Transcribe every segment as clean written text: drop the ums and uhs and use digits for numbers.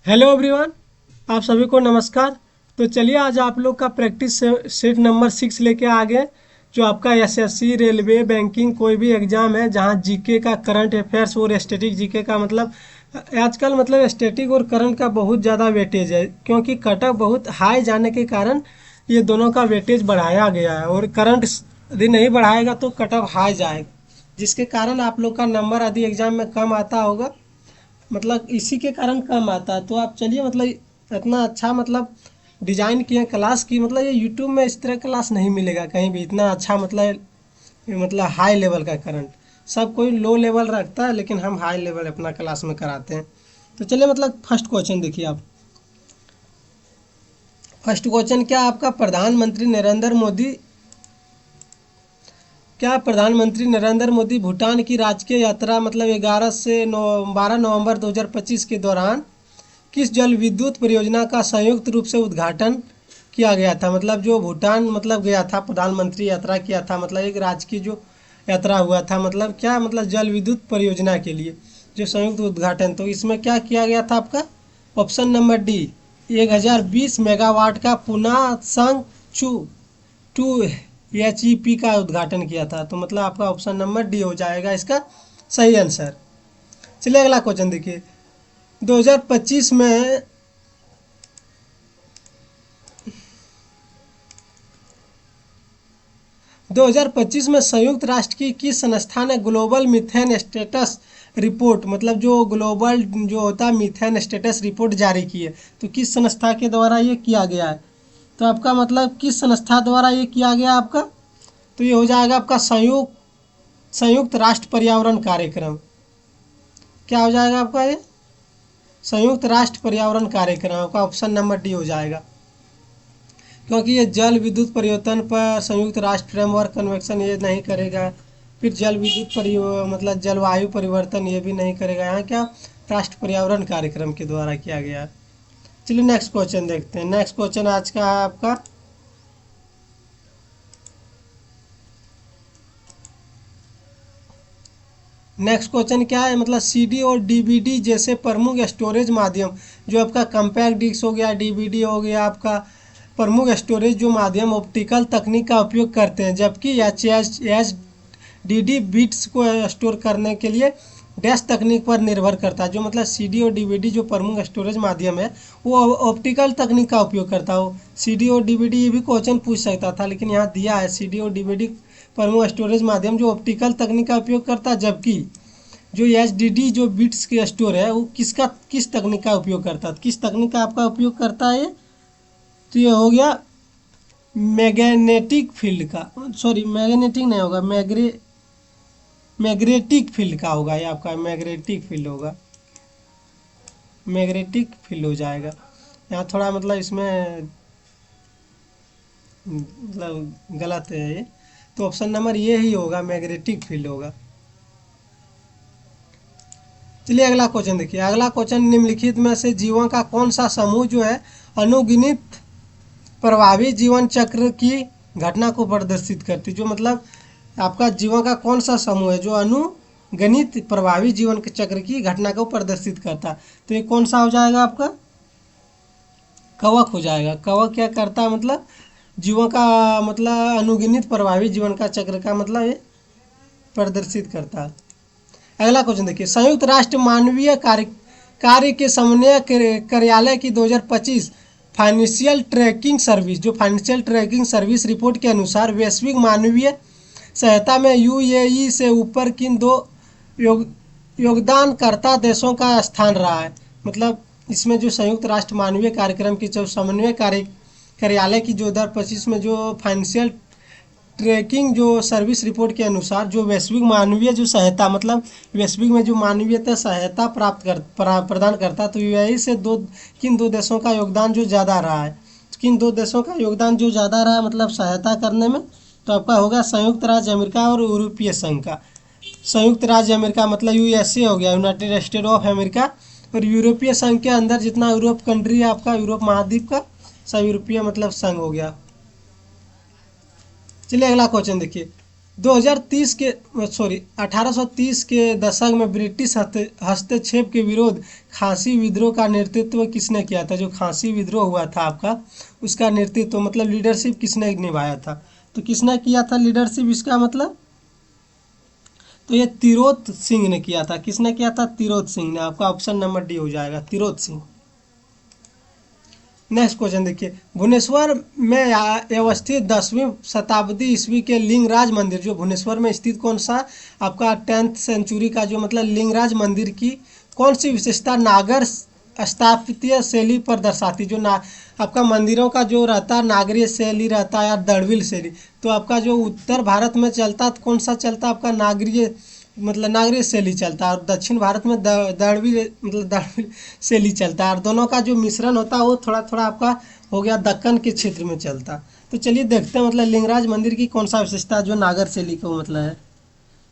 Hello everyone, आप सभी को नमस्कार। तो चलिए आज आप लोग का प्रैक्टिस सेट नंबर 6 लेके आ गए। जो आपका एसएससी, रेलवे, बैंकिंग कोई भी एग्जाम है जहां जीके का, करंट अफेयर्स और स्टैटिक जीके का मतलब आजकल मतलब स्टैटिक और करंट का बहुत ज़्यादा वेटेज है, क्योंकि कट ऑफ बहुत हाई जाने के कारण ये दोनों का वेटेज बढ़ाया गया है। और करंट यदि नहीं बढ़ाएगा तो कट ऑफ हाई जाएगा, जिसके कारण आप लोग का नंबर यदि एग्जाम में कम आता होगा, मतलब इसी के कारण कम आता है। तो आप चलिए मतलब इतना अच्छा मतलब डिजाइन किए क्लास की, मतलब ये यूट्यूब में इस तरह क्लास नहीं मिलेगा कहीं भी इतना अच्छा, मतलब हाई लेवल का करंट। सब कोई लो लेवल रखता है लेकिन हम हाई लेवल अपना क्लास में कराते हैं। तो चलिए मतलब फर्स्ट क्वेश्चन देखिए आप। फर्स्ट क्वेश्चन क्या आपका, प्रधानमंत्री नरेंद्र मोदी भूटान की राजकीय यात्रा मतलब 12 नवंबर 2025 के दौरान किस जल विद्युत परियोजना का संयुक्त रूप से उद्घाटन किया गया था। मतलब जो भूटान मतलब गया था, प्रधानमंत्री यात्रा किया था, मतलब एक राजकीय जो यात्रा हुआ था, मतलब क्या मतलब जल विद्युत परियोजना के लिए जो संयुक्त उद्घाटन। तो इसमें क्या किया गया था आपका, ऑप्शन नंबर डी, 1020 मेगावाट का पुनः संग चू 2 HEP का उद्घाटन किया था। तो मतलब आपका ऑप्शन नंबर डी हो जाएगा इसका सही आंसर। चलिए अगला क्वेश्चन देखिए। 2025 में 2025 में संयुक्त राष्ट्र की किस संस्था ने ग्लोबल मीथेन स्टेटस रिपोर्ट, मतलब जो ग्लोबल जो होता है मीथेन स्टेटस रिपोर्ट जारी की है। तो किस संस्था के द्वारा ये किया गया है। तो आपका मतलब किस संस्था द्वारा ये किया गया आपका, तो ये हो जाएगा आपका संयुक्त राष्ट्र पर्यावरण कार्यक्रम। क्या हो जाएगा आपका ये, संयुक्त राष्ट्र पर्यावरण कार्यक्रम का ऑप्शन नंबर डी हो जाएगा, क्योंकि ये जल विद्युत परिवर्तन पर संयुक्त राष्ट्र फ्रेमवर्क कन्वेंशन ये नहीं करेगा। फिर जल विद्युत मतलब जलवायु परिवर्तन ये भी नहीं करेगा। यहाँ क्या राष्ट्र पर्यावरण कार्यक्रम के द्वारा किया गया। चलिए नेक्स्ट क्वेश्चन देखते हैं। नेक्स्ट क्वेश्चन आज का है आपका, नेक्स्ट क्वेश्चन क्या है, मतलब सीडी और डीवीडी जैसे प्रमुख स्टोरेज माध्यम, जो आपका कम्पैक्ट डिस्क हो गया, डीवीडी हो गया, आपका प्रमुख स्टोरेज जो माध्यम ऑप्टिकल तकनीक का उपयोग करते हैं, जबकि एच डी डी बिट्स को स्टोर करने के लिए डैश तकनीक पर निर्भर करता है। जो मतलब सीडी और डीवीडी जो प्रमुख स्टोरेज माध्यम है वो ऑप्टिकल तकनीक का उपयोग करता हो। सीडी और डीवीडी ये भी क्वेश्चन पूछ सकता था, लेकिन यहाँ दिया है सीडी और डीवीडी प्रमुख स्टोरेज माध्यम जो ऑप्टिकल तकनीक का उपयोग करता है, जबकि जो एच जो बिट्स के स्टोर है वो किस तकनीक का उपयोग करता है। किस तकनीक का आपका उपयोग करता है ये, तो ये हो गया मैग्नेटिक फील्ड का, सॉरी मैग्नेटिक नहीं होगा, मैग्नेटिक फील्ड का होगा ये आपका, मैग्नेटिक फील्ड होगा, मैग्नेटिक फील्ड हो जाएगा। यहाँ थोड़ा मतलब इसमें मतलब गलत है ये, तो ऑप्शन नंबर ये ही होगा, मैग्नेटिक फील्ड होगा। चलिए अगला क्वेश्चन देखिए। अगला क्वेश्चन, निम्नलिखित में से जीवों का कौन सा समूह जो है अनुगणित प्रभावी जीवन चक्र की घटना को प्रदर्शित करती, जो मतलब आपका जीवों का कौन सा समूह है जो अनुगणित प्रभावी जीवन के चक्र की घटना को प्रदर्शित करता। तो ये कौन सा हो जाएगा आपका, कवक हो जाएगा। कवक क्या करता है, मतलब जीवों का मतलब अनुगणित प्रभावी जीवन का चक्र का मतलब ये प्रदर्शित करता है। अगला क्वेश्चन देखिए। संयुक्त राष्ट्र मानवीय कार्य के समन्वय कार्यालय की 2025 फाइनेंशियल ट्रैकिंग सर्विस, जो फाइनेंशियल ट्रैकिंग सर्विस रिपोर्ट के अनुसार वैश्विक मानवीय सहायता में यूएई से ऊपर किन दो योगदानकर्ता देशों का स्थान रहा है। मतलब इसमें जो संयुक्त राष्ट्र मानवीय कार्यक्रम की जो समन्वय कार्यालय की 2025 में जो फाइनेंशियल ट्रैकिंग जो सर्विस रिपोर्ट के अनुसार जो वैश्विक मानवीय जो सहायता, मतलब वैश्विक में जो मानवीय सहायता प्रदान करता, तो यूएई से किन दो देशों का योगदान जो ज़्यादा रहा है, किन दो देशों का योगदान जो ज़्यादा रहा है मतलब सहायता करने में, तो आपका होगा संयुक्त राज्य अमेरिका और यूरोपीय संघ का। संयुक्त राज्य अमेरिका मतलब यूएसए हो गया, यूनाइटेड स्टेट ऑफ अमेरिका, और यूरोपीय संघ के अंदर जितना यूरोप कंट्री है आपका, यूरोप महाद्वीप का सब यूरोपीय मतलब संघ हो गया। चलिए अगला क्वेश्चन देखिए। 2030 के 1830 के दशक में ब्रिटिश हस्तक्षेप के विरोध खासी विद्रोह का नेतृत्व किसने किया था? जो खासी विद्रोह हुआ था आपका, उसका नेतृत्व मतलब लीडरशिप किसने निभाया था? तो किसने किया था लीडरशिप, इसका मतलब तो ये तिरोत सिंह ने किया था। किसने किया था? तिरोत सिंह ने। आपका ऑप्शन नंबर डी हो जाएगा, तिरोत सिंह। नेक्स्ट क्वेश्चन देखिए, भुवनेश्वर में अवस्थित 10वीं शताब्दी ईस्वी के लिंगराज मंदिर, जो भुवनेश्वर में स्थित कौन सा आपका 10th सेंचुरी का जो मतलब लिंगराज मंदिर की कौन सी विशेषता नागर स्थापत्य शैली पर दर्शाती? जो आपका मंदिरों का जो रहता है नागरीय शैली रहता है या द्रविड़ शैली, तो आपका जो उत्तर भारत में चलता है कौन सा चलता है? आपका नागरीय शैली चलता है, और दक्षिण भारत में द्रविड़ शैली चलता है, और दोनों का जो मिश्रण होता है वो थोड़ा थोड़ा आपका हो गया दक्कन के क्षेत्र में चलता। तो चलिए देखते हैं मतलब लिंगराज मंदिर की कौन सा विशेषता जो नागर शैली को मतलब है।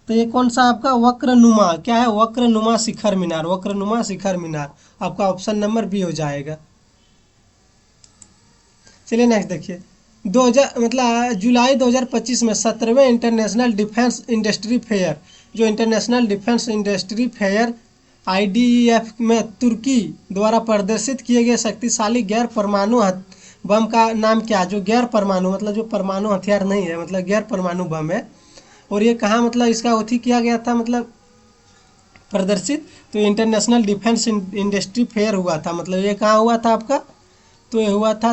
तो ये कौन सा आपका वक्रनुमा, क्या है? वक्रनुमा शिखर मीनार, वक्रनुमा शिखर मीनार। आपका ऑप्शन नंबर बी हो जाएगा। चलिए नेक्स्ट देखिए, 2000 मतलब जुलाई 2025 में 17वें इंटरनेशनल डिफेंस इंडस्ट्री फेयर, जो international defence industry fair IDF में तुर्की द्वारा प्रदर्शित किए गए शक्तिशाली गैर परमाणु बम का नाम क्या? जो गैर परमाणु मतलब जो परमाणु हथियार नहीं है, मतलब गैर परमाणु बम है, और ये कहाँ मतलब इसका अथी किया गया था मतलब प्रदर्शित? तो इंटरनेशनल डिफेंस इंडस्ट्री फेयर हुआ था, मतलब ये कहाँ हुआ था आपका? तो ये हुआ था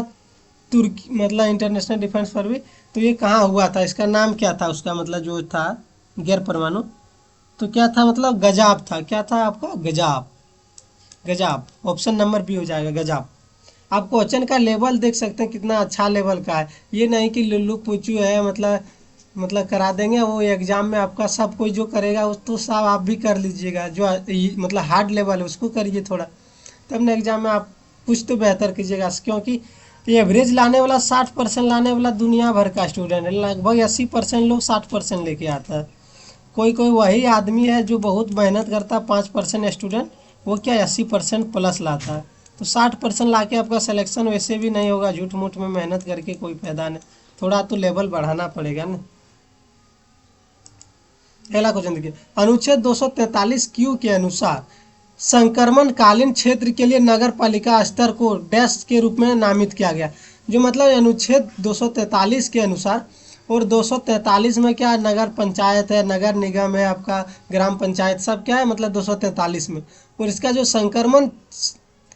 तुर्की, मतलब इंटरनेशनल डिफेंस फेयर भी। तो ये कहाँ हुआ था, इसका नाम क्या था उसका मतलब जो था गैर परमाणु? तो क्या था मतलब गजाब था। क्या था आपका? गजाब, गजाब। ऑप्शन नंबर बी हो जाएगा, गजाब। आप क्वेश्चन का लेवल देख सकते हैं कितना अच्छा लेवल का है। ये नहीं कि लुल्लू पूछू है मतलब करा देंगे, वो एग्जाम में आपका सब कोई जो करेगा उस तो सब आप भी कर लीजिएगा, जो मतलब हार्ड लेवल है उसको करिए थोड़ा, तब ना एग्जाम में आप कुछ तो बेहतर कीजिएगा। क्योंकि एवरेज लाने वाला 60% लाने वाला दुनिया भर का स्टूडेंट है, लगभग 80% लोग 60% लेके आता है। कोई कोई वही आदमी है जो बहुत मेहनत करता है, 5% स्टूडेंट, वो क्या 80% प्लस लाता है। तो 60% ला के आपका सिलेक्शन वैसे भी नहीं होगा, झूठ मूठ में मेहनत करके कोई फायदा नहीं, थोड़ा तो लेवल बढ़ाना पड़ेगा ना। अगला क्वेश्चन देखिए, अनुच्छेद 243 क्यू के अनुसार संक्रमण कालीन क्षेत्र के लिए नगर पालिका स्तर को डैश के रूप में नामित किया गया। जो मतलब अनुच्छेद 243 के अनुसार, और 243 में क्या नगर पंचायत है, नगर निगम है, आपका ग्राम पंचायत सब क्या है मतलब 243 में। और इसका जो संक्रमण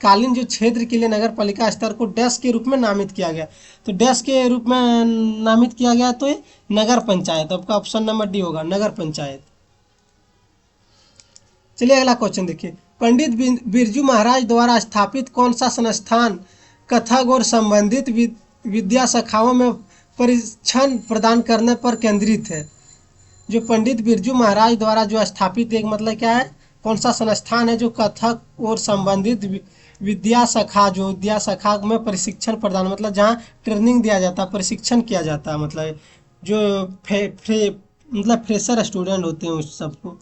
कालीन जो क्षेत्र के लिए नगर पालिका स्तर को डैश के रूप में नामित किया गया, तो डैश के रूप में नामित किया गया तो ये नगर पंचायत। आपका ऑप्शन नंबर डी होगा, नगर पंचायत। चलिए अगला क्वेश्चन देखिए, पंडित बिरजू महाराज द्वारा स्थापित कौन सा संस्थान कथक और संबंधित विद्या शाखाओं में प्रशिक्षण प्रदान करने पर केंद्रित है? जो पंडित बिरजू महाराज द्वारा जो स्थापित एक मतलब क्या है, कौन सा संस्थान है जो कथक और संबंधित विद्या शाखा में प्रशिक्षण प्रदान मतलब जहाँ ट्रेनिंग दिया जाता है, प्रशिक्षण किया जाता है, मतलब जो मतलब फ्रेशर स्टूडेंट होते हैं उस सबको।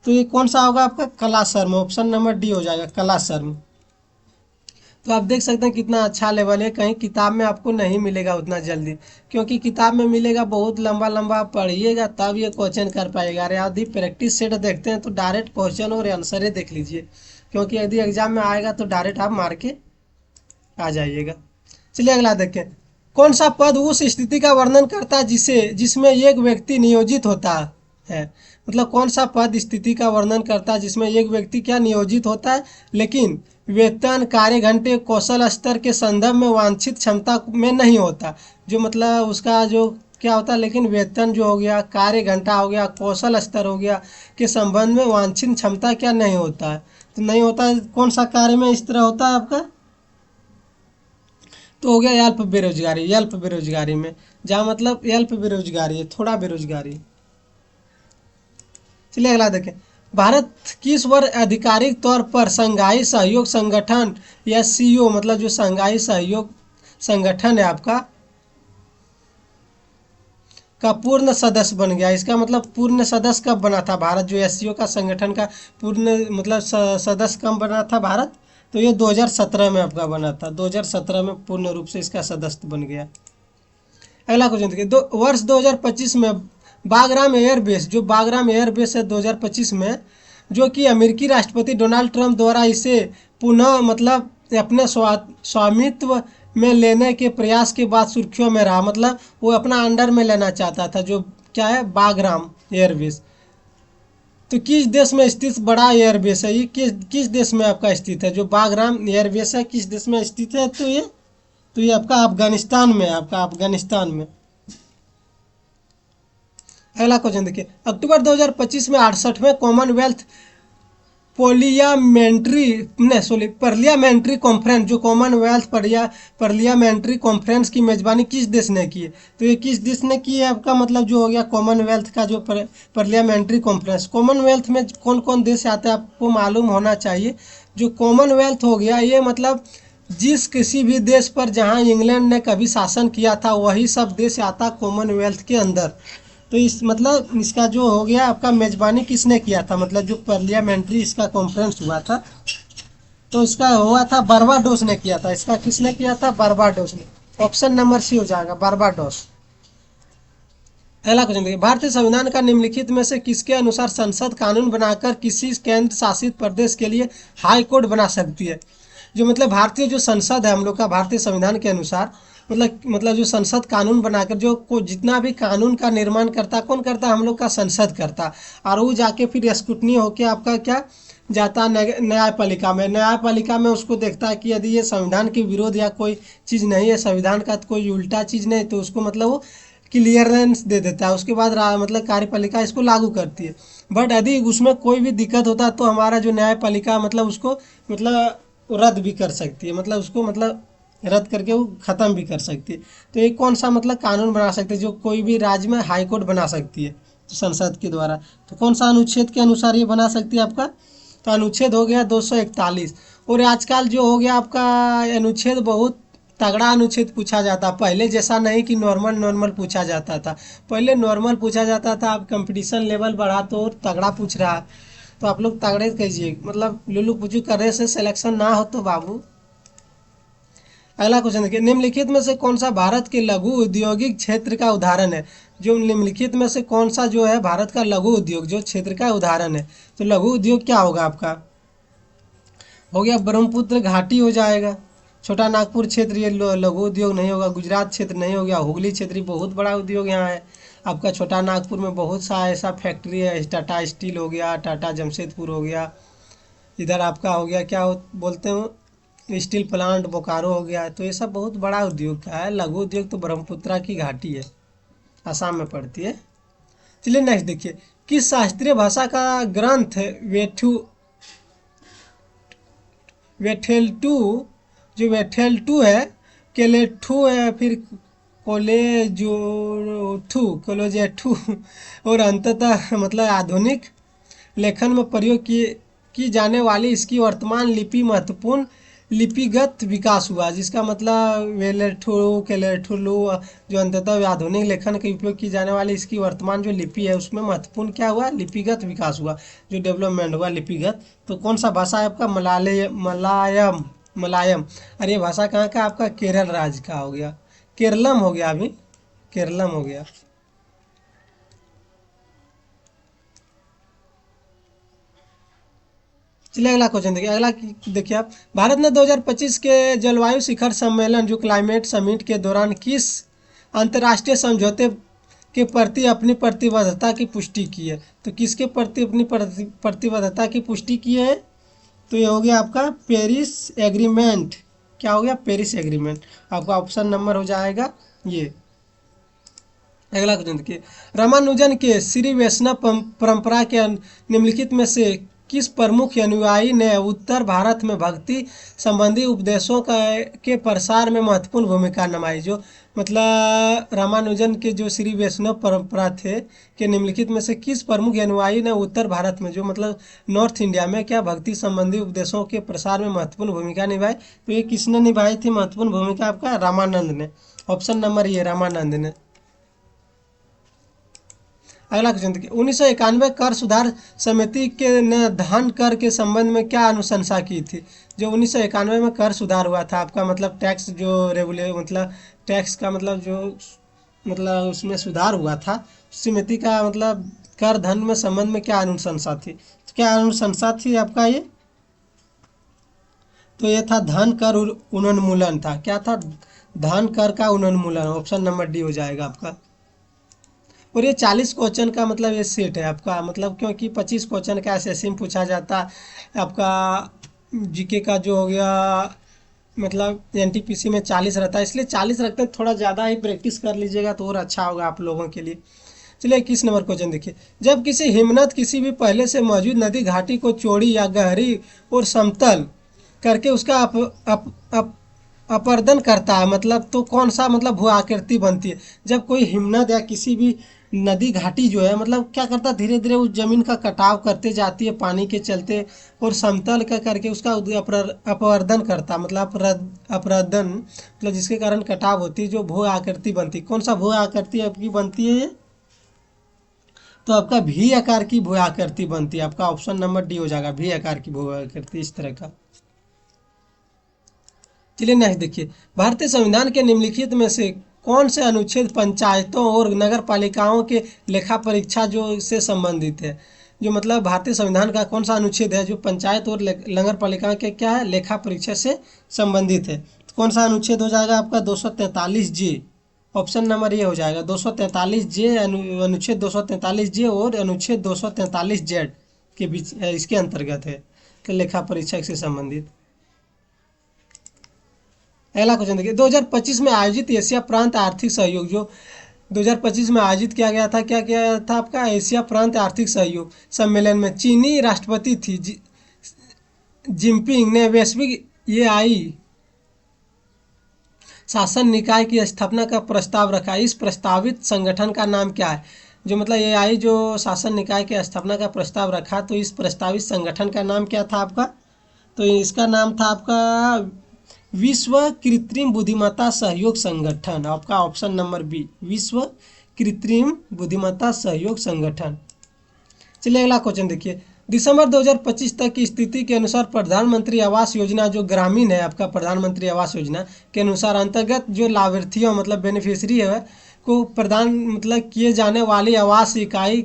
तो ये कौन सा होगा आपका? कला शर्म। ऑप्शन नंबर डी हो जाएगा, कला शर्म। तो आप देख सकते हैं कितना अच्छा लेवल है, कहीं किताब में आपको नहीं मिलेगा उतना जल्दी, क्योंकि किताब में मिलेगा बहुत लंबा लंबा पढ़िएगा तब ये क्वेश्चन कर पाएगा। अरे यदि प्रैक्टिस सेट देखते हैं तो डायरेक्ट क्वेश्चन और आंसर देख लीजिए, क्योंकि यदि एग्जाम में आएगा तो डायरेक्ट आप मार के आ जाइएगा। चलिए अगला देखें, कौन सा पद उस स्थिति का वर्णन करता है जिसमें एक व्यक्ति नियोजित होता है? मतलब कौन सा पद स्थिति का वर्णन करता है जिसमें एक व्यक्ति क्या नियोजित होता है, लेकिन वेतन, कार्य घंटे, कौशल स्तर के संदर्भ में वांछित क्षमता में नहीं होता। जो मतलब उसका जो क्या होता है, लेकिन वेतन जो हो गया, कार्य घंटा हो गया, कौशल स्तर हो गया के संबंध में वांछित क्षमता क्या नहीं होता है? तो नहीं होता है कौन सा कार्य में इस तरह होता है आपका? तो हो गया अल्प बेरोजगारी, अल्प बेरोजगारी में, जहाँ मतलब अल्प बेरोजगारी है, थोड़ा बेरोजगारी। चलिए अगला देखें, भारत किस वर्ष आधिकारिक तौर पर संघाई सहयोग संगठन या SCO मतलब जो संघाई सहयोग संगठन है आपका का पूर्ण सदस्य बन गया? इसका मतलब पूर्ण सदस्य कब बना था भारत? जो SCO का संगठन का पूर्ण मतलब सदस्य कब बना था भारत? तो ये 2017 में आपका बना था, 2017 में पूर्ण रूप से इसका सदस्य बन गया। अगला क्वेश्चन देखिए, वर्ष 2025 में बागराम एयरबेस, जो बागराम एयरबेस है 2025 में, जो कि अमेरिकी राष्ट्रपति डोनाल्ड ट्रंप द्वारा इसे पुनः मतलब अपने स्वामित्व में लेने के प्रयास के बाद सुर्खियों में रहा। मतलब वो अपना अंडर में लेना चाहता था, जो क्या है, बागराम एयरबेस। तो किस देश में स्थित बड़ा एयरबेस है ये, किस देश में आपका स्थित है? जो बागराम एयरबेस है किस देश में स्थित है? तो ये आपका अफगानिस्तान में है, आपका अफगानिस्तान में। अगला क्वेश्चन देखिए, अक्टूबर 2025 में 68वें कॉमनवेल्थ पार्लियामेंट्री कॉन्फ्रेंस, जो कॉमनवेल्थ पार्लियामेंट्री कॉन्फ्रेंस की मेजबानी किस देश ने की है? तो ये किस देश ने की है आपका, मतलब जो हो गया कॉमनवेल्थ का जो पार्लियामेंट्री कॉन्फ्रेंस। कॉमनवेल्थ में कौन कौन देश आते हैं आपको मालूम होना चाहिए। जो कॉमनवेल्थ हो गया ये मतलब जिस किसी भी देश पर जहां इंग्लैंड ने कभी शासन किया था वही सब देश आता कॉमनवेल्थ के अंदर। तो इस मतलब इसका जो हो गया आपका मेजबानी किसने किया था, मतलब जो पार्लियामेंट्री इसका कॉन्फ्रेंस हुआ था तो इसका हुआ था बारबाडोस ने किया था। इसका किसने किया था? बारबाडोस ने। ऑप्शन नंबर सी हो जाएगा, बारबाडोस। अगला क्वेश्चन देखिए, भारतीय संविधान का निम्नलिखित में से किसके अनुसार संसद कानून बनाकर किसी केंद्र शासित प्रदेश के लिए हाई कोर्ट बना सकती है? जो मतलब भारतीय जो संसद है हम लोग का, भारतीय संविधान के अनुसार मतलब जो संसद कानून बनाकर जो को जितना भी कानून का निर्माण करता, कौन करता? हम लोग का संसद करता। और वो जाके फिर स्क्रूटनी होके आपका क्या जाता न्यायपालिका में। न्यायपालिका में उसको देखता है कि यदि ये संविधान के विरोध या कोई चीज़ नहीं है, संविधान का कोई उल्टा चीज़ नहीं, तो उसको मतलब वो क्लियरेंस दे देता है। उसके बाद मतलब कार्यपालिका इसको लागू करती है। बट यदि उसमें कोई भी दिक्कत होता है तो हमारा जो न्यायपालिका मतलब उसको मतलब रद्द भी कर सकती है, मतलब उसको मतलब रद्द करके वो ख़त्म भी कर सकती है। तो ये कौन सा मतलब कानून बना सकती है जो कोई भी राज्य में हाई कोर्ट बना सकती है तो संसद के द्वारा? तो कौन सा अनुच्छेद के अनुसार ये बना सकती है आपका? तो अनुच्छेद हो गया 241। और आजकल जो हो गया आपका अनुच्छेद बहुत तगड़ा अनुच्छेद पूछा जाता। पहले जैसा नहीं कि नॉर्मल नॉर्मल पूछा जाता था। पहले नॉर्मल पूछा जाता था, अब कंपटीशन लेवल बढ़ा तो तगड़ा पूछ रहा है। तो आप लोग तगड़े कीजिए, मतलब लुलू पुचू करने से सिलेक्शन ना हो तो बाबू। अगला क्वेश्चन देखिए, निम्नलिखित में से कौन सा भारत के लघु औद्योगिक क्षेत्र का उदाहरण है? जो निम्नलिखित में से कौन सा जो है भारत का लघु उद्योग जो क्षेत्र का उदाहरण है? तो लघु उद्योग क्या होगा आपका? हो गया ब्रह्मपुत्र घाटी हो जाएगा, छोटा नागपुर क्षेत्र ये लघु उद्योग नहीं होगा, गुजरात क्षेत्र नहीं हो गया, हुगली क्षेत्र बहुत बड़ा उद्योग यहाँ है आपका। छोटा नागपुर में बहुत सा ऐसा फैक्ट्री है, टाटा स्टील हो गया, टाटा जमशेदपुर हो गया, इधर आपका हो गया क्या बोलते हो स्टील प्लांट बोकारो हो गया। तो ये सब बहुत बड़ा उद्योग का है। लघु उद्योग तो ब्रह्मपुत्रा की घाटी है, असम में पड़ती है। चलिए नेक्स्ट देखिए, किस शास्त्रीय भाषा का ग्रंथ वेठेल्टू, जो वेठेल्टू है, केलेठू है, फिर कोलोजेठू और अंततः मतलब आधुनिक लेखन में प्रयोग की जाने वाली इसकी वर्तमान लिपि महत्वपूर्ण लिपिगत विकास हुआ, जिसका मतलब वेलेठू केलेठुलू जो अंततः आधुनिक लेखन के उपयोग की जाने वाली इसकी वर्तमान जो लिपि है उसमें महत्वपूर्ण क्या हुआ? लिपिगत विकास हुआ, जो डेवलपमेंट हुआ लिपिगत। तो कौन सा भाषा है आपका? मलायम। अरे ये भाषा कहाँ का? आपका केरल राज्य का हो गया, केरलम हो गया, अभी केरलम हो गया। चलिए अगला क्वेश्चन देखिए, देखिए आप, भारत ने 2025 के जलवायु शिखर सम्मेलन जो क्लाइमेट समिट के दौरान किस अंतर्राष्ट्रीय समझौते के प्रति अपनी प्रतिबद्धता की पुष्टि की है? तो किसके प्रति अपनी प्रतिबद्धता की पुष्टि की है? तो ये हो गया आपका पेरिस एग्रीमेंट। क्या हो गया? Paris agreement. आपका ऑप्शन नंबर हो जाएगा ये। अगला क्वेश्चन देखिए, रामानुजन के श्री वैष्णव परंपरा के निम्नलिखित में से किस प्रमुख अनुयायी ने उत्तर भारत में भक्ति संबंधी उपदेशों के प्रसार में महत्वपूर्ण भूमिका निभाई? जो मतलब रामानुजन के जो श्री वैष्णव परंपरा थे कि निम्नलिखित में से किस प्रमुख अनुयायी ने उत्तर भारत में जो मतलब नॉर्थ इंडिया में क्या भक्ति संबंधी उपदेशों के प्रसार में महत्वपूर्ण भूमिका निभाई? तो ये किसने निभाई थी महत्वपूर्ण भूमिका? आपका रामानंद ने। ऑप्शन नंबर ये रामानंद ने। अगला क्वेश्चन देखिए, 1991 कर सुधार समिति के ने धन कर के संबंध में क्या अनुशंसा की थी? जो 1991 में कर सुधार हुआ था आपका मतलब टैक्स जो मतलब टैक्स का मतलब जो मतलब उसमें सुधार हुआ था। समिति का मतलब कर धन में संबंध में क्या अनुशंसा थी? तो क्या अनुशंसा थी आपका ये? तो ये था धन कर उन्मूलन था। क्या था? धन कर का उन्मूलन। ऑप्शन नंबर डी हो जाएगा आपका। और ये 40 क्वेश्चन का मतलब ये सेट है आपका, मतलब क्योंकि 25 क्वेश्चन का एसएससी में पूछा जाता है आपका। जीके का जो हो गया मतलब एनटीपीसी में 40 रहता है, इसलिए 40 रखते हैं। थोड़ा ज़्यादा ही प्रैक्टिस कर लीजिएगा तो और अच्छा होगा आप लोगों के लिए। चलिए 21 नंबर क्वेश्चन देखिए। जब किसी हिमनद किसी भी पहले से मौजूद नदी घाटी को चौड़ी या गहरी और समतल करके उसका अपर्दन करता है, मतलब तो कौन सा मतलब भू आकृति बनती है? जब कोई हिमनद या किसी भी नदी घाटी जो है मतलब क्या करता है, धीरे धीरे उस जमीन का कटाव करते जाती है पानी के चलते, और समतल का करके उसका अपवर्दन करता, मतलब अपरदन, मतलब जिसके कारण कटाव होती है, जो भू आकृति बनती है। कौन सा भू आकृति आपकी बनती है ये? तो आपका भी आकार की भू आकृति बनती है। आपका ऑप्शन नंबर डी हो जाएगा, भी आकार की भू आकृति इस तरह का। चलिए नेक्स्ट देखिए। भारतीय संविधान के निम्नलिखित में से कौन से अनुच्छेद पंचायतों और नगर पालिकाओं के लेखा परीक्षा जो से संबंधित है? जो मतलब भारतीय संविधान का कौन सा अनुच्छेद है जो पंचायत और नगर पालिका के क्या है, लेखा परीक्षा से संबंधित है? तो कौन सा अनुच्छेद हो जाएगा आपका? 243 जे। ऑप्शन नंबर ये हो जाएगा 243 जे। अनुच्छेद 243 जे और अनुच्छेद 243 जेड के बीच इसके अंतर्गत है कि लेखा परीक्षा से संबंधित। अगला क्वेश्चन देखिए। 2025 में आयोजित एशिया प्रांत आर्थिक सहयोग, जो 2025 में आयोजित किया गया था, क्या किया था आपका? एशिया प्रांत आर्थिक सहयोग सम्मेलन में चीनी राष्ट्रपति थी जिनपिंग ने वैश्विक एआई शासन निकाय की स्थापना का प्रस्ताव रखा। इस प्रस्तावित संगठन का नाम क्या है? जो मतलब एआई जो शासन निकाय की स्थापना का प्रस्ताव रखा, तो इस प्रस्तावित संगठन का नाम क्या था आपका? तो इसका नाम था आपका विश्व कृत्रिम बुद्धिमत्ता सहयोग संगठन। आपका ऑप्शन नंबर बी, विश्व कृत्रिम बुद्धिमत्ता सहयोग संगठन। चलिए अगला क्वेश्चन देखिए। दिसंबर 2025 तक की स्थिति के अनुसार प्रधानमंत्री आवास योजना जो ग्रामीण है आपका, प्रधानमंत्री आवास योजना के अनुसार अंतर्गत जो लाभार्थियों मतलब बेनिफिशियरी है को प्रदान मतलब किए जाने वाली आवास इकाई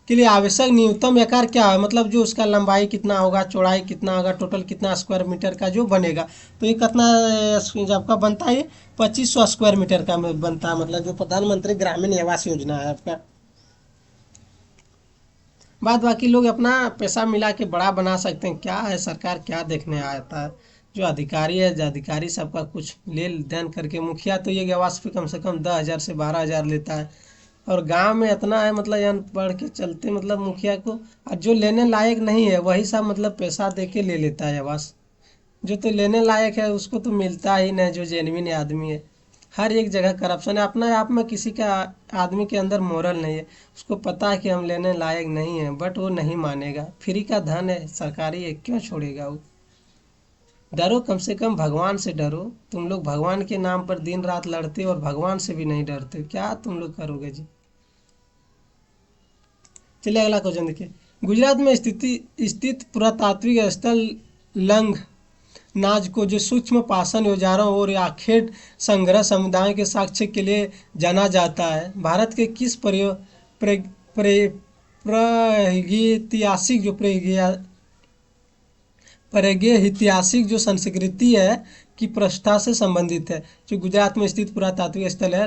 के लिए आवश्यक न्यूनतम आकार क्या है? मतलब जो उसका लंबाई कितना होगा, चौड़ाई कितना होगा, टोटल कितना स्क्वायर मीटर का जो बनेगा। तो ये कितना आपका बनता है? 2500 स्क्वायर मीटर का बनता है, मतलब जो प्रधानमंत्री ग्रामीण आवास योजना है आपका। बाद बाकी लोग अपना पैसा मिला के बड़ा बना सकते हैं। क्या है, सरकार क्या देखने आता है? जो अधिकारी है, जो अधिकारी सबका कुछ लेन देन करके, मुखिया तो ये आवास पे कम से कम 10,000 से 12,000 लेता है, और गांव में इतना है मतलब यहाँ पढ़ के चलते मतलब मुखिया को, और जो लेने लायक नहीं है वही सब मतलब पैसा दे के ले लेता है आवास। जो तो लेने लायक है उसको तो मिलता ही नहीं, जो जेन्युइन आदमी है। हर एक जगह करप्शन है। अपना आप में किसी का आदमी के अंदर मोरल नहीं है, उसको पता है कि हम लेने लायक नहीं है, बट वो नहीं मानेगा। फ्री का धन है, सरकारी है, क्यों छोड़ेगा वो? डरो, कम से कम भगवान से डरो। तुम लोग भगवान के नाम पर दिन रात लड़ते और भगवान से भी नहीं डरते, क्या तुम लोग करोगे जी? चलिए अगला क्वेश्चन देखिए। गुजरात में स्थित पुरातात्विक स्थल लंग नाज को जो सूक्ष्म पाषाण औजारों और आखेट संग्रह समुदाय के साक्ष्य के लिए जाना जाता है, भारत के किस प्रागैतिहासिक जो प्रागैतिहासिक जो संस्कृति है की प्रतिष्ठा से संबंधित है? जो गुजरात में स्थित पुरातात्विक स्थल है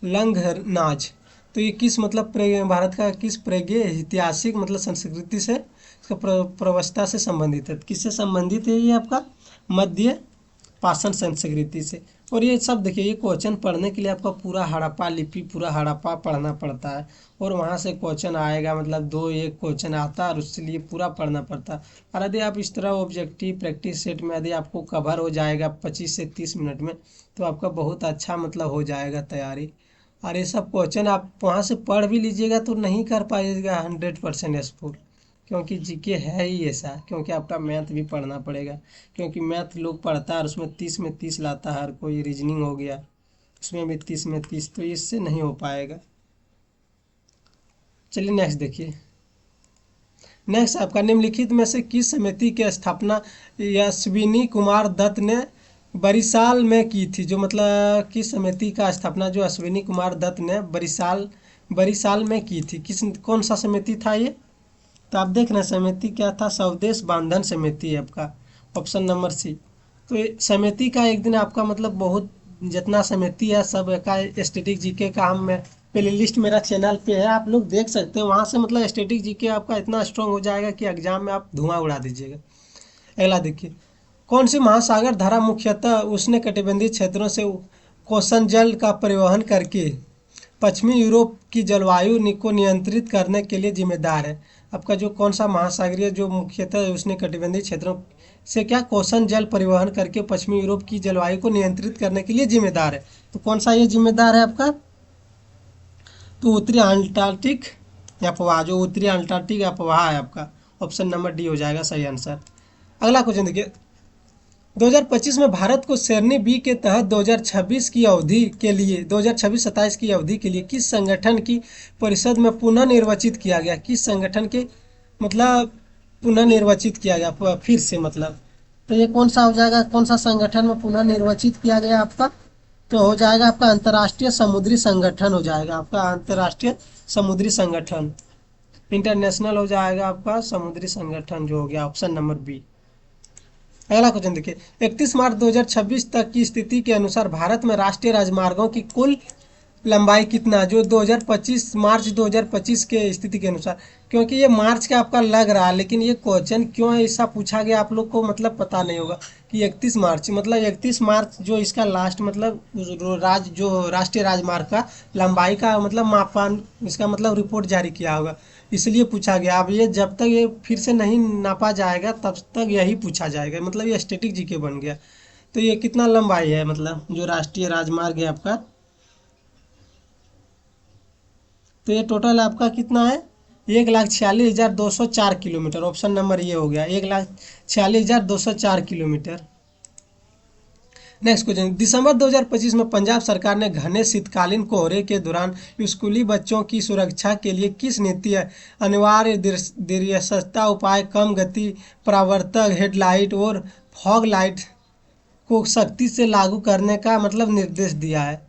लंघनाज, तो ये किस मतलब भारत का किस प्रागैतिहासिक मतलब संस्कृति से, इसका प्रवस्था से संबंधित है? किससे संबंधित है ये आपका? मध्य पाषाण संस्कृति से। और ये सब देखिए, ये क्वेश्चन पढ़ने के लिए आपका पूरा हड़प्पा लिपि, पूरा हड़प्पा पढ़ना पड़ता है, और वहाँ से क्वेश्चन आएगा, मतलब 2-1 क्वेश्चन आता है और उसके लिए पूरा पढ़ना पड़ता है। और यदि आप इस तरह ऑब्जेक्टिव प्रैक्टिस सेट में यदि आपको कवर हो जाएगा 25 से 30 मिनट में, तो आपका बहुत अच्छा मतलब हो जाएगा तैयारी। और ये सब क्वेश्चन आप वहाँ से पढ़ भी लीजिएगा तो नहीं कर पाइएगा 100% स्फुल, क्योंकि जीके है ही ऐसा। क्योंकि आपका मैथ भी पढ़ना पड़ेगा, क्योंकि मैथ लोग पढ़ता है और उसमें 30 में 30 लाता है हर कोई। रीजनिंग हो गया उसमें भी 30 में 30, तो इससे नहीं हो पाएगा। चलिए नेक्स्ट देखिए। नेक्स्ट आपका निम्नलिखित में से किस समिति की स्थापना अश्विनी कुमार दत्त ने बरिसाल में की थी, जो मतलब किस समिति का स्थापना जो अश्विनी कुमार दत्त ने बरिसाल में की थी, कौन सा समिति था ये? तो आप देख रहे हैं समिति क्या था, स्वदेश बांधन समिति है आपका, ऑप्शन नंबर सी। तो ये समिति का एक दिन आपका मतलब बहुत जितना समिति है सब का स्टैटिक जीके का हम प्ले लिस्ट मेरा चैनल पे है, आप लोग देख सकते हैं वहाँ से, मतलब स्टैटिक जीके आपका इतना स्ट्रांग हो जाएगा कि एग्जाम में आप धुआं उड़ा दीजिएगा। अगला देखिए, कौन सी महासागर धारा मुख्यतः उष्णकटिबंधीय क्षेत्रों से कोसन जल का परिवहन करके पश्चिमी यूरोप की जलवायु को नियंत्रित करने के लिए जिम्मेदार है? आपका जो कौन सा महासागरीय जो मुख्यतः उष्णकटिबंधीय क्षेत्रों से क्या कोसन जल परिवहन करके पश्चिमी यूरोप की जलवायु को नियंत्रित करने के लिए जिम्मेदार है? तो कौन सा ये जिम्मेदार है आपका? तो उत्तरी अंटार्कटिक अफवाह, जो उत्तरी अंटार्कटिक अफवाह है आपका, ऑप्शन नंबर डी हो जाएगा सही आंसर। अगला क्वेश्चन देखिए, 2025 में भारत को श्रेणी बी के तहत 2026 की अवधि के लिए 2026-27 की अवधि के लिए किस संगठन की परिषद में पुनः निर्वाचित किया गया? किस संगठन के मतलब पुनः निर्वाचित किया गया फिर से, मतलब तो ये कौन सा हो जाएगा, कौन सा संगठन में पुनः निर्वाचित किया गया आपका? तो हो जाएगा आपका अंतर्राष्ट्रीय समुद्री संगठन हो जाएगा आपका, अंतर्राष्ट्रीय समुद्री संगठन, इंटरनेशनल हो जाएगा आपका समुद्री संगठन जो हो गया, ऑप्शन नंबर बी। अगला क्वेश्चन देखिए, 31 मार्च 2026 तक की स्थिति के अनुसार भारत में राष्ट्रीय राजमार्गों की कुल लंबाई कितना, जो 2025 मार्च 2025 के स्थिति के अनुसार, क्योंकि ये मार्च का आपका लग रहा है, लेकिन ये क्वेश्चन क्यों ऐसा पूछा गया आप लोग को मतलब पता नहीं होगा कि 31 मार्च मतलब 31 मार्च जो इसका लास्ट मतलब जो राष्ट्रीय राजमार्ग का लंबाई का मतलब मापन, इसका मतलब रिपोर्ट जारी किया होगा, इसलिए पूछा गया। अब ये जब तक ये फिर से नहीं नापा जाएगा तब तक यही पूछा जाएगा, मतलब ये स्टैटिक जीके बन गया। तो ये कितना लंबाई है मतलब जो राष्ट्रीय राजमार्ग है आपका, तो ये टोटल आपका कितना है, 1,46,204 किलोमीटर, ऑप्शन नंबर ये हो गया 1,46,204 किलोमीटर। नेक्स्ट क्वेश्चन, दिसंबर 2025 में पंजाब सरकार ने घने शीतकालीन कोहरे के दौरान स्कूली बच्चों की सुरक्षा के लिए किस नीति अनिवार्य दृश्यता उपाय, कम गति परावर्तक हेडलाइट और फॉग लाइट को सख्ती से लागू करने का मतलब निर्देश दिया है?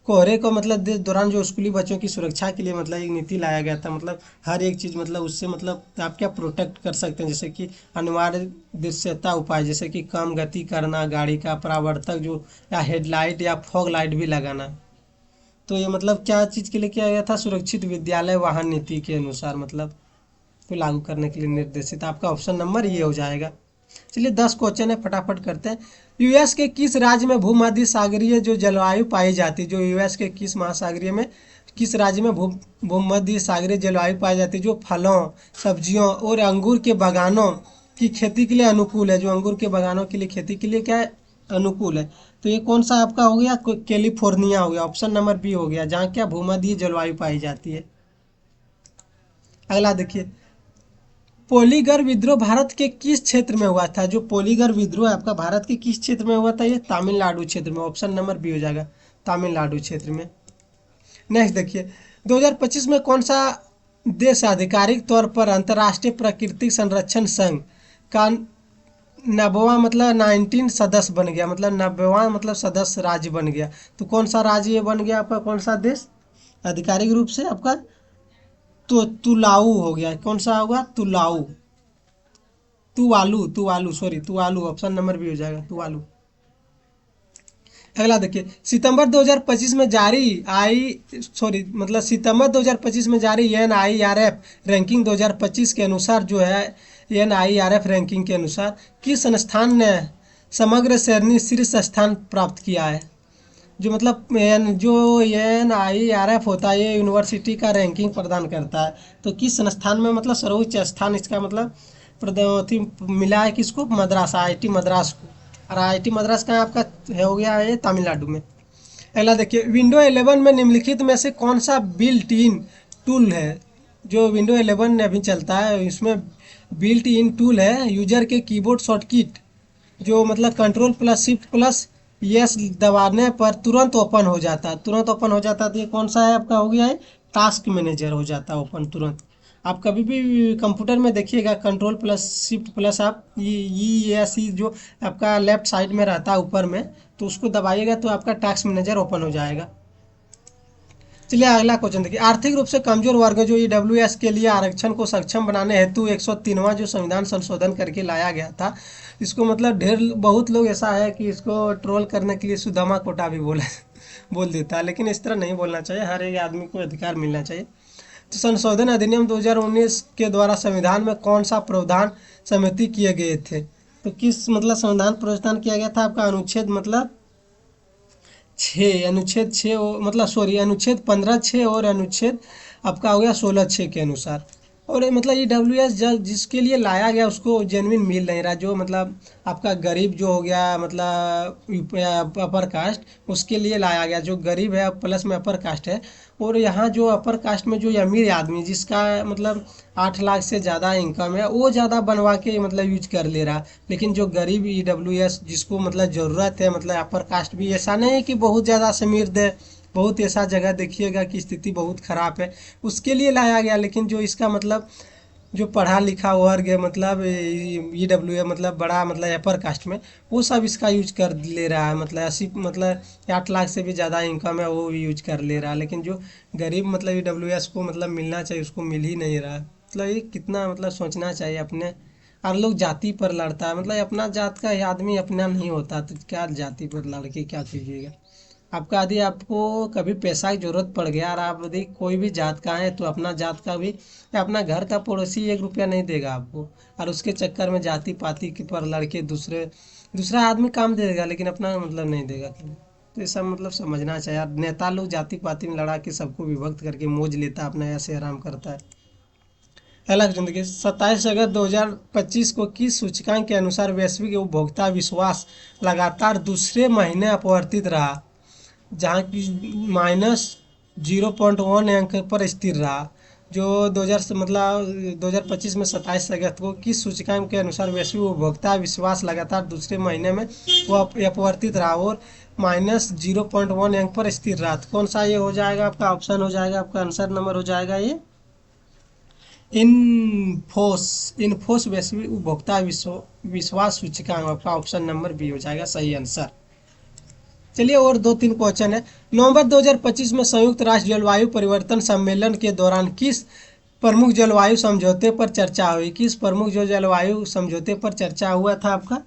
कोहरे को मतलब दौरान जो स्कूली बच्चों की सुरक्षा के लिए मतलब एक नीति लाया गया था, मतलब हर एक चीज़ मतलब उससे मतलब आप क्या प्रोटेक्ट कर सकते हैं, जैसे कि अनिवार्य दृश्यता उपाय, जैसे कि कम गति करना गाड़ी का, परावर्तक जो या हेडलाइट या फॉग लाइट भी लगाना। तो ये मतलब क्या चीज़ के लिए किया गया था, सुरक्षित विद्यालय वाहन नीति के अनुसार मतलब तो लागू करने के लिए निर्देशित, आपका ऑप्शन नंबर ये हो जाएगा। चलिए 10 क्वेश्चन है फटाफट करते हैं। यूएस के किस राज्य में भूमध्य सागरीय जो जलवायु पाई जाती है, जो यूएस के किस महासागरीय में किस राज्य में भूमध्य सागरीय जलवायु पाई जाती है, जो फलों सब्जियों और अंगूर के बागानों की खेती के लिए अनुकूल है, जो अंगूर के बागानों के लिए खेती के लिए क्या है, अनुकूल है? तो ये कौन सा आपका हो गया, कैलिफोर्निया हो गया, ऑप्शन नंबर बी हो गया, जहाँ क्या भूमध्य जलवायु पाई जाती है। अगला देखिए, पोलीगर विद्रोह भारत के किस क्षेत्र में हुआ था? जो पोलीगर विद्रोह है आपका भारत के किस क्षेत्र में हुआ था? ये तमिलनाडु क्षेत्र में, ऑप्शन नंबर बी हो जाएगा, तमिलनाडु क्षेत्र में। नेक्स्ट देखिए, 2025 में कौन सा देश आधिकारिक तौर पर अंतर्राष्ट्रीय प्राकृतिक संरक्षण संघ का 90वां मतलब 19 सदस्य बन गया, मतलब 90वां मतलब सदस्य राज्य बन गया? तो कौन सा राज्य ये बन गया आपका, कौन सा देश आधिकारिक रूप से आपका? तो तुलाऊ हो गया, कौन सा होगा, तुलाऊ, तुवालू, ऑप्शन नंबर बी हो जाएगा, तुवालू। अगला देखिए, सितंबर 2025 में जारी NIRF रैंकिंग 2025 के अनुसार जो है, NIRF रैंकिंग के अनुसार किस संस्थान ने समग्र श्रेणी शीर्ष स्थान प्राप्त किया है? जो मतलब जो NIRF होता है ये यूनिवर्सिटी का रैंकिंग प्रदान करता है, तो किस संस्थान में मतलब सर्वोच्च स्थान इसका मतलब मिला है किसको, मद्रास, IIT मद्रास को, और IIT मद्रास का आपका हो गया है तमिलनाडु में। अगला देखिए, विंडो 11 में निम्नलिखित में से कौन सा बिल्ट इन टूल है? जो विंडो 11 में अभी चलता है इसमें बिल्ट इन टूल है यूजर के कीबोर्ड शॉर्टकट, जो मतलब Ctrl+Shift+ यस दबाने पर तुरंत ओपन हो जाता है, तो ये कौन सा है आपका हो गया है, टास्क मैनेजर हो जाता है ओपन तुरंत। आप कभी भी कंप्यूटर में देखिएगा कंट्रोल प्लस शिफ्ट प्लस आप या सी जो आपका लेफ्ट साइड में रहता है ऊपर में, तो उसको दबाइएगा तो आपका टास्क मैनेजर ओपन हो जाएगा। चलिए अगला क्वेश्चन देखिए, आर्थिक रूप से कमजोर वर्ग जो ईडब्ल्यूएस के लिए आरक्षण को सक्षम बनाने हेतु 103वां जो संविधान संशोधन करके लाया गया था, इसको मतलब ढेर बहुत लोग ऐसा है कि इसको ट्रोल करने के लिए सुदामा कोटा भी बोल देता है, लेकिन इस तरह नहीं बोलना चाहिए। हर एक आदमी को अधिकार मिलना चाहिए। तो संशोधन अधिनियम 2019 के द्वारा संविधान में कौन सा प्रावधान समिति किए गए थे? तो किस मतलब संविधान प्रावधान किया गया था? आपका अनुच्छेद मतलब 6, अनुच्छेद 6 मतलब सॉरी अनुच्छेद 15(6) और अनुच्छेद आपका हो गया 16(6) के अनुसार। और मतलब ये डब्ल्यूएस जिसके लिए लाया गया उसको जेन्युइन मिल नहीं रहा, जो मतलब आपका गरीब जो हो गया मतलब अपर कास्ट, उसके लिए लाया गया जो गरीब है प्लस में अपर कास्ट है। और यहाँ जो अपर कास्ट में जो अमीर आदमी जिसका मतलब 8 लाख से ज़्यादा इनकम है वो ज़्यादा बनवा के मतलब यूज कर ले रहा, लेकिन जो गरीब ईडब्ल्यूएस जिसको मतलब ज़रूरत है मतलब अपर कास्ट भी, ऐसा नहीं है कि बहुत ज़्यादा समीर दे, बहुत ऐसा जगह देखिएगा कि स्थिति बहुत ख़राब है, उसके लिए लाया गया। लेकिन जो इसका मतलब जो पढ़ा लिखा वर्ग है मतलब ईडब्ल्यू मतलब बड़ा मतलब अपर कास्ट में, वो सब इसका यूज कर ले रहा है। मतलब 80 मतलब 8 लाख से भी ज़्यादा इनकम है वो भी यूज कर ले रहा है, लेकिन जो गरीब मतलब ईडब्ल्यूएस को मतलब मिलना चाहिए उसको मिल ही नहीं रहा है। मतलब ये कितना मतलब सोचना चाहिए अपने। और लोग जाति पर लड़ता है, मतलब अपना जात का आदमी अपना नहीं होता तो क्या जाति पर लड़ के क्या कीजिएगा। आपका यदि आपको कभी पैसा की जरूरत पड़ गया और आप यदि कोई भी जात का है तो अपना जात का भी या अपना घर का पड़ोसी 1 रुपया नहीं देगा आपको, और उसके चक्कर में जाति पाति के पर लड़के दूसरा आदमी काम दे देगा लेकिन अपना मतलब नहीं देगा। तो ये सब मतलब समझना चाहिए यार। नेता लोग जाति पाति में लड़ा के सबको विभक्त करके मौज लेता, अपना ऐसे आराम करता है। पहला क्वेश्चन देखिए, 27 अगस्त 2025 को किस सूचकांक के अनुसार वैश्विक उपभोक्ता विश्वास लगातार दूसरे महीने अपवर्तित रहा, जहाँ की -0.1 अंक पर स्थिर रहा? जो 2000 मतलब 2025 में 27 अगस्त को किस सूचकांक के अनुसार वैश्विक उपभोक्ता विश्वास लगातार दूसरे महीने में वो अपवर्तित रहा और -0.1 अंक पर स्थिर रहा? तो कौन सा ये हो जाएगा आपका ऑप्शन? हो जाएगा आपका आंसर नंबर हो जाएगा ये इन्फोस वैश्विक उपभोक्ता विश्वास सूचकांक, आपका ऑप्शन नंबर बी हो जाएगा सही आंसर। चलिए और 2-3 क्वेश्चन है। नवंबर 2025 में संयुक्त राष्ट्र जलवायु परिवर्तन सम्मेलन के दौरान किस प्रमुख जलवायु समझौते पर चर्चा हुई? किस प्रमुख जो जलवायु समझौते पर चर्चा हुआ था आपका?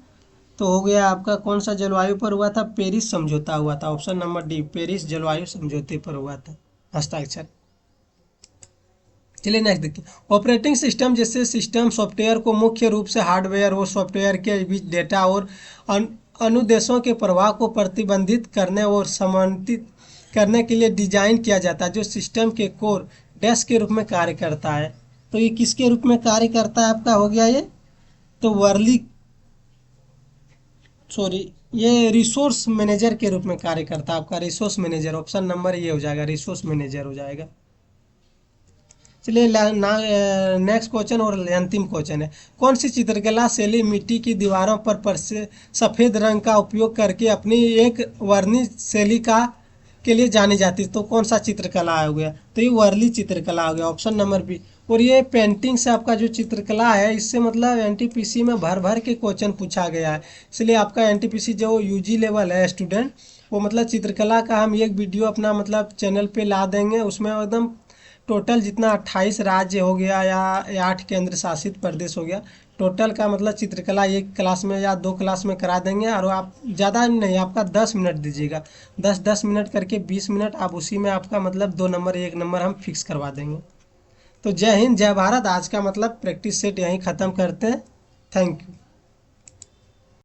तो हो गया आपका कौन सा जलवायु पर हुआ था? पेरिस समझौता हुआ था, ऑप्शन नंबर डी, पेरिस जलवायु समझौते पर हुआ था हस्ताक्षर। चलिए नेक्स्ट देखिए, ऑपरेटिंग सिस्टम जैसे सिस्टम सॉफ्टवेयर को मुख्य रूप से हार्डवेयर और सॉफ्टवेयर के बीच डेटा और अनुदेशों के प्रवाह को प्रतिबंधित करने और समन्वित करने के लिए डिजाइन किया जाता है, जो सिस्टम के कोर डेस्क के रूप में कार्य करता है। तो ये किसके रूप में कार्य करता है आपका? हो गया ये तो ये रिसोर्स मैनेजर के रूप में कार्य करता है आपका, रिसोर्स मैनेजर, ऑप्शन नंबर ये हो जाएगा, रिसोर्स मैनेजर हो जाएगा। चलिए नेक्स्ट क्वेश्चन और अंतिम क्वेश्चन है, कौन सी चित्रकला शैली मिट्टी की दीवारों पर सफ़ेद रंग का उपयोग करके अपनी एक वर्णित शैली के लिए जानी जाती है? तो कौन सा चित्रकला हो गया? तो ये वर्ली चित्रकला हो गया, ऑप्शन नंबर बी। और ये पेंटिंग से आपका जो चित्रकला है इससे मतलब एनटीपीसी में भर भर के क्वेश्चन पूछा गया है, इसलिए आपका एनटीपीसी जो यूजी लेवल है स्टूडेंट, वो मतलब चित्रकला का हम एक वीडियो अपना मतलब चैनल पे ला देंगे, उसमें एकदम टोटल जितना 28 राज्य हो गया या 8 केंद्र शासित प्रदेश हो गया, टोटल का मतलब चित्रकला एक क्लास में या 2 क्लास में करा देंगे। और आप ज़्यादा नहीं, आपका 10 मिनट दीजिएगा, 10-10 मिनट करके 20 मिनट, आप उसी में आपका मतलब 2 नंबर 1 नंबर हम फिक्स करवा देंगे। तो जय हिंद जय भारत। आज का मतलब प्रैक्टिस सेट यहीं ख़त्म करते हैं। Thank you.